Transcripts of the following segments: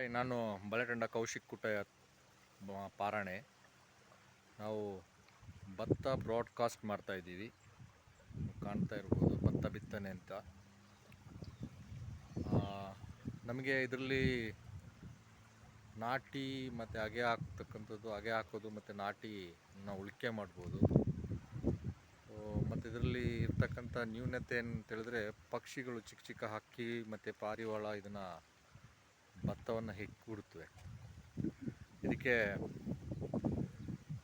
Hi, ನಾನು ಬಳೆಟಂಡ ಕೌಶಿಕ್ ಕುಟ್ಟಯ್ಯ ಪಾರಾಣೆ. ನಾವು ಭತ್ತ ಬ್ರಾಡ್ಕಾಸ್ಟ್ ಮಾಡ್ತಾ ಇದ್ದೀವಿ. ಕಾಣ್ತಾ ಇರ್ಬೋದು ಭತ್ತ ಬಿತ್ತನೆ ಅಂತ. ನಮಗೆ ಇದರಲ್ಲಿ ನಾಟಿ ಮತ್ತು ಅಗೆ ಹಾಕ್ತಕ್ಕಂಥದ್ದು, ಅಗೆ ಹಾಕೋದು ಮತ್ತು ನಾಟಿನ ಉಳಿಕೆ ಮಾಡ್ಬೋದು. ಮತ್ತು ಇದರಲ್ಲಿ ಇರ್ತಕ್ಕಂಥ ನ್ಯೂನತೆ ಅಂತ ಹೇಳಿದ್ರೆ, ಪಕ್ಷಿಗಳು, ಚಿಕ್ಕ ಚಿಕ್ಕ ಹಕ್ಕಿ ಮತ್ತು ಪಾರಿವಾಳ ಇದನ್ನು ಭತ್ತವನ್ನು ಹೆಕ್ಕಿಬಿಡ್ತವೆ. ಇದಕ್ಕೆ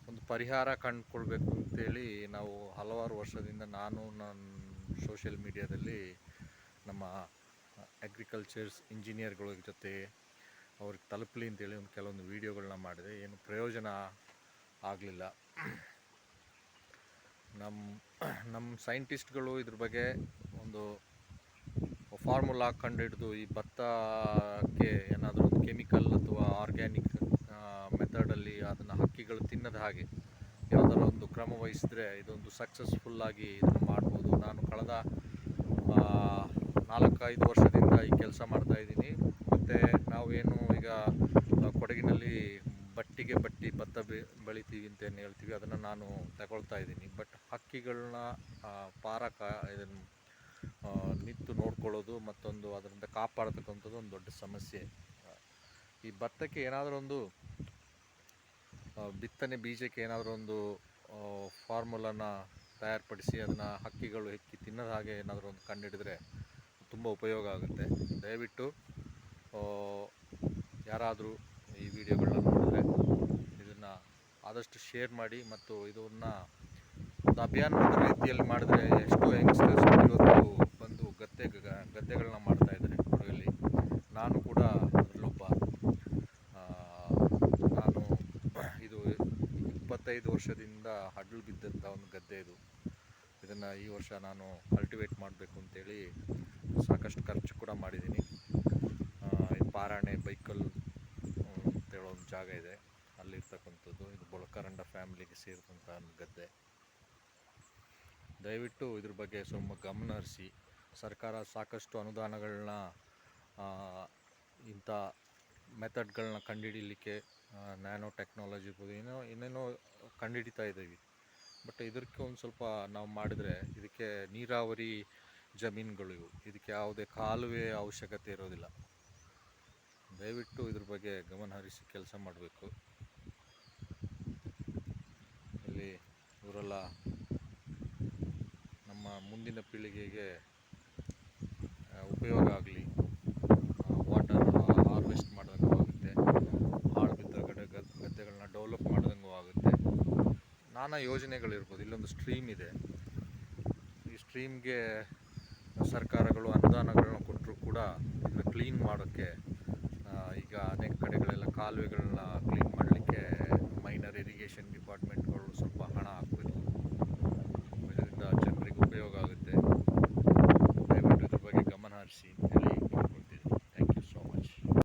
ಒಂದು ಪರಿಹಾರ ಕಂಡುಕೊಳ್ಬೇಕು ಅಂತೇಳಿ ನಾವು ಹಲವಾರು ವರ್ಷದಿಂದ ನಾನು ನನ್ನ ಸೋಷಿಯಲ್ ಮೀಡಿಯಾದಲ್ಲಿ ನಮ್ಮ ಅಗ್ರಿಕಲ್ಚರ್ಸ್ ಇಂಜಿನಿಯರ್ಗಳ ಜೊತೆ ಅವ್ರಿಗೆ ತಲುಪಲಿ ಅಂತೇಳಿ ಕೆಲವೊಂದು ವೀಡಿಯೋಗಳನ್ನ ಮಾಡಿದೆ. ಏನು ಪ್ರಯೋಜನ ಆಗಲಿಲ್ಲ. ನಮ್ಮ ಸೈಂಟಿಸ್ಟ್ಗಳು ಇದ್ರ ಬಗ್ಗೆ ಒಂದು ಫಾರ್ಮುಲಾ ಕಂಡುಹಿಡಿದು ಈ ಭತ್ತಕ್ಕೆ ಏನಾದರೂ ಒಂದು ಕೆಮಿಕಲ್ ಅಥವಾ ಆರ್ಗ್ಯಾನಿಕ್ ಮೆಥಡಲ್ಲಿ ಅದನ್ನು ಹಕ್ಕಿಗಳು ತಿನ್ನದ ಹಾಗೆ ಯಾವುದಾರ ಒಂದು ಕ್ರಮ ವಹಿಸಿದ್ರೆ ಇದೊಂದು ಸಕ್ಸಸ್ಫುಲ್ಲಾಗಿ ಇದನ್ನು ಮಾಡ್ಬೋದು. ನಾನು ಕಳೆದ 4-5 ವರ್ಷದಿಂದ ಈ ಕೆಲಸ ಮಾಡ್ತಾಯಿದ್ದೀನಿ. ಮತ್ತು ನಾವೇನು ಈಗ ಕೊಡಗಿನಲ್ಲಿ ಬಟ್ಟಿಗೆ ಬಟ್ಟಿ ಭತ್ತ ಬೆಳಿತೀವಿ ಅಂತೇನು ಹೇಳ್ತೀವಿ, ಅದನ್ನು ನಾನು ತಗೊಳ್ತಾ ಇದ್ದೀನಿ. ಬಟ್ ಹಕ್ಕಿಗಳನ್ನ ಇದನ್ನು ನಿಂತು ನೋಡ್ಕೊಳ್ಳೋದು ಮತ್ತೊಂದು ಅದರಿಂದ ಕಾಪಾಡ್ತಕ್ಕಂಥದ್ದು ಒಂದು ದೊಡ್ಡ ಸಮಸ್ಯೆ. ಈ ಭತ್ತಕ್ಕೆ ಏನಾದರೂ ಒಂದು ಬಿತ್ತನೆ ಬೀಜಕ್ಕೆ ಏನಾದರೂ ಒಂದು ಫಾರ್ಮುಲಾನ ತಯಾರುಪಡಿಸಿ ಅದನ್ನು ಹಕ್ಕಿಗಳು ಹೆಕ್ಕಿ ತಿನ್ನದ ಹಾಗೆ ಏನಾದರೂ ಒಂದು ಕಂಡುಹಿಡಿದ್ರೆ ತುಂಬ ಉಪಯೋಗ ಆಗುತ್ತೆ. ದಯವಿಟ್ಟು ಯಾರಾದರೂ ಈ ವಿಡಿಯೋಗಳನ್ನ ನೋಡಿದ್ರೆ ಇದನ್ನು ಆದಷ್ಟು ಶೇರ್ ಮಾಡಿ. ಮತ್ತು ಇದನ್ನು ಒಂದು ಅಭಿಯಾನದ ರೀತಿಯಲ್ಲಿ ಮಾಡಿದ್ರೆ ಎಷ್ಟೋ ಯಂಗ್ಸ್ಟರ್ಸ್ ಇವತ್ತು ಬಂದು ಗದ್ದೆಗಳನ್ನ ಮಾಡ್ತಾಯಿದ್ದಾರೆ ಕೊಡಗಲ್ಲಿ. ನಾನು ಕೂಡ ಅದರಲ್ಲೊಬ್ಬ. ನಾನು ಇದು 25 ವರ್ಷದಿಂದ ಅಡ್ಲು ಬಿದ್ದಂಥ ಒಂದು ಗದ್ದೆ ಇದು. ಇದನ್ನು ಈ ವರ್ಷ ನಾನು ಕಲ್ಟಿವೇಟ್ ಮಾಡಬೇಕು ಅಂತೇಳಿ ಸಾಕಷ್ಟು ಖರ್ಚು ಕೂಡ ಮಾಡಿದ್ದೀನಿ. ಇದು ಪಾರಾಣೆ ಬೈಕಲ್ ಅಂತೇಳೋ ಒಂದು ಜಾಗ ಇದೆ, ಅಲ್ಲಿರ್ತಕ್ಕಂಥದ್ದು. ಇದು ಬೊಳಕರಂಡ ಫ್ಯಾಮಿಲಿಗೆ ಸೇರಿದಂಥ ಒಂದು ಗದ್ದೆ. ದಯವಿಟ್ಟು ಇದ್ರ ಬಗ್ಗೆ ಸ್ವಲ್ಪ ಗಮನ ಹರಿಸಿ. ಸರ್ಕಾರ ಸಾಕಷ್ಟು ಅನುದಾನಗಳನ್ನ ಇಂಥ ಮೆಥಡ್ಗಳನ್ನ ಕಂಡುಹಿಡಿಯಲಿಕ್ಕೆ ನ್ಯಾನೋ ಟೆಕ್ನಾಲಜಿ ಇರ್ಬೋದು, ಏನೇನೋ ಕಂಡುಹಿಡಿತಾ ಇದ್ದೀವಿ. ಬಟ್ ಇದಕ್ಕೆ ಒಂದು ಸ್ವಲ್ಪ ನಾವು ಮಾಡಿದರೆ, ಇದಕ್ಕೆ ನೀರಾವರಿ ಜಮೀನುಗಳು, ಇದಕ್ಕೆ ಯಾವುದೇ ಕಾಲುವೆ ಅವಶ್ಯಕತೆ ಇರೋದಿಲ್ಲ. ದಯವಿಟ್ಟು ಇದ್ರ ಬಗ್ಗೆ ಗಮನ ಹರಿಸಿ ಕೆಲಸ ಮಾಡಬೇಕು. ಇಲ್ಲಿ ಇವರೆಲ್ಲ ನಮ್ಮ ಮುಂದಿನ ಪೀಳಿಗೆಗೆ ಉಪಯೋಗ ಆಗಲಿ, ವಾಟರ್ ಹಾರ್ವೆಸ್ಟ್ ಮಾಡ್ದಂಗೂ ಆಗುತ್ತೆ, ಹಾಳು ಬಿದ್ದ ಗದ್ದೆಗಳನ್ನ ಡೆವಲಪ್ ಮಾಡ್ದಂಗೂ ಆಗುತ್ತೆ. ನಾನಾ ಯೋಜನೆಗಳಿರ್ಬೋದು. ಇಲ್ಲೊಂದು ಸ್ಟ್ರೀಮ್ ಇದೆ. ಈ ಸ್ಟ್ರೀಮ್ಗೆ ಸರ್ಕಾರಗಳು ಅನುದಾನಗಳನ್ನ ಕೊಟ್ಟರು ಕೂಡ ಇದನ್ನು ಕ್ಲೀನ್ ಮಾಡೋಕ್ಕೆ ಈಗ ಅನೇಕ ಕಡೆಗಳೆಲ್ಲ ಕಾಲುವೆಗಳನ್ನ